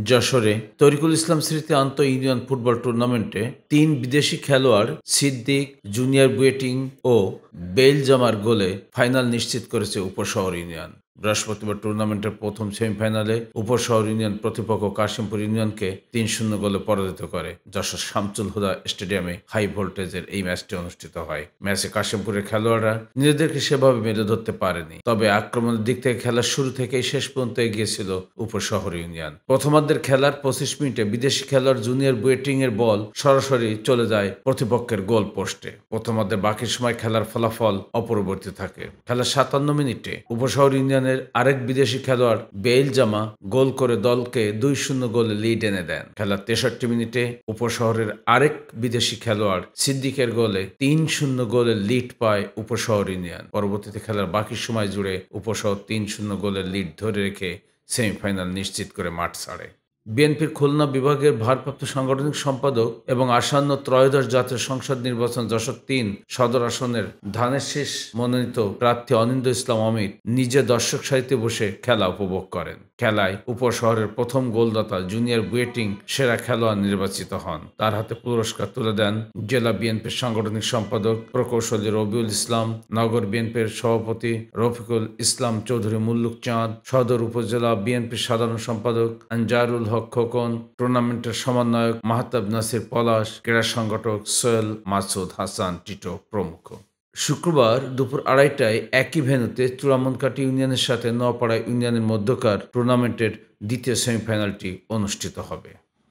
যশোরে তরিকুল ইসলাম স্মৃতি আন্তঃ-ইউনিয়ন ফুটবল টুর্নামেন্টে ৩ বিদেশি খেলোয়াড় সিদ্দিক, জুনিয়র বুয়েটিং ও বেইলজামার গোলে ফাইনাল নিশ্চিত করেছে উপশহর ইউনিয়ন। বৃহস্পতিবার টুর্নামেন্টের প্রথম সেমিফাইনালে উপশহর ইউনিয়ন প্রতিপক্ষ কাশিমপুর ইউনিয়নকে ৩-০ গোলে পরাজিত করে। যশোর শামসুল হুদা স্টেডিয়ামে হাই ভোল্টেজের এই ম্যাচটি অনুষ্ঠিত হয়। ম্যাচে কাশিমপুরের খেলোয়াড়রা নিজেদেরকে সেভাবে মেলে ধরতে পারেনি, তবে আক্রমণের দিক থেকে খেলার শুরু থেকেই শেষ পর্যন্ত এগিয়েছিল উপশহর ইউনিয়ন। প্রথমার্ধের খেলার ২৫ মিনিটে বিদেশি খেলোয়াড় জুনিয়র বুয়েটিং এর বল সরাসরি চলে যায় প্রতিপক্ষের গোল পোস্টে। প্রথমার্ধের বাকি সময় খেলার ফলাফল অপরিবর্তিত থাকে। খেলার ৫৭ মিনিটে উপশহর ইউনিয়নের আরেক বিদেশি খেলোয়াড় বেইলজামা গোল করে দলকে ২-০ গোলে লিড এনে দেন। খেলার ৬৩ মিনিটে উপশহরের আরেক বিদেশি খেলোয়াড় সিদ্দিকের গোলে ৩-০ গোলে লিড পায় উপশহর ইউনিয়ন। পরবর্তীতে খেলার বাকি সময় জুড়ে উপশহর ৩-০ গোলের লিড ধরে রেখে সেমিফাইনাল নিশ্চিত করে মাঠ ছাড়ে। বিএনপির খুলনা বিভাগের ভারপ্রাপ্ত সাংগঠনিক সম্পাদক এবং আসন্ন ত্রয়োদশ জাতীয় সংসদ নির্বাচন যশোর-৩ সদর আসনের ধানের শীষ মনোনীত প্রার্থী অনিন্দ্য ইসলাম অমিত নিজে দর্শক সারিতে বসে খেলা উপভোগ করেন। খেলায় উপশহরের প্রথম গোলদাতা জুনিয়র বুয়েটিং সেরা খেলোয়াড় নির্বাচিত হন। তার হাতে পুরস্কার তুলে দেন জেলা বিএনপির সাংগঠনিক সম্পাদক প্রকৌশলী রবিউল ইসলাম, নগর বিএনপির সভাপতি রফিকুল ইসলাম চৌধুরী মুল্লুক চাঁদ, সদর উপজেলা বিএনপির সাধারণ সম্পাদক আনজারুল হক খোকন, টুর্নামেন্টের সমন্বয়ক মাহতাব নাসির পলাশ, ক্রীড়া সংগঠক সোহেল মাসুদ হাসান টিটো প্রমুখ। শুক্রবার দুপুর ২:৩০টায় একই ভেন্যুতে চূড়ামনকাটি ইউনিয়নের সাথে নোয়াপাড়া ইউনিয়নের মধ্যকার টুর্নামেন্টের দ্বিতীয় সেমিফাইনালটি অনুষ্ঠিত হবে।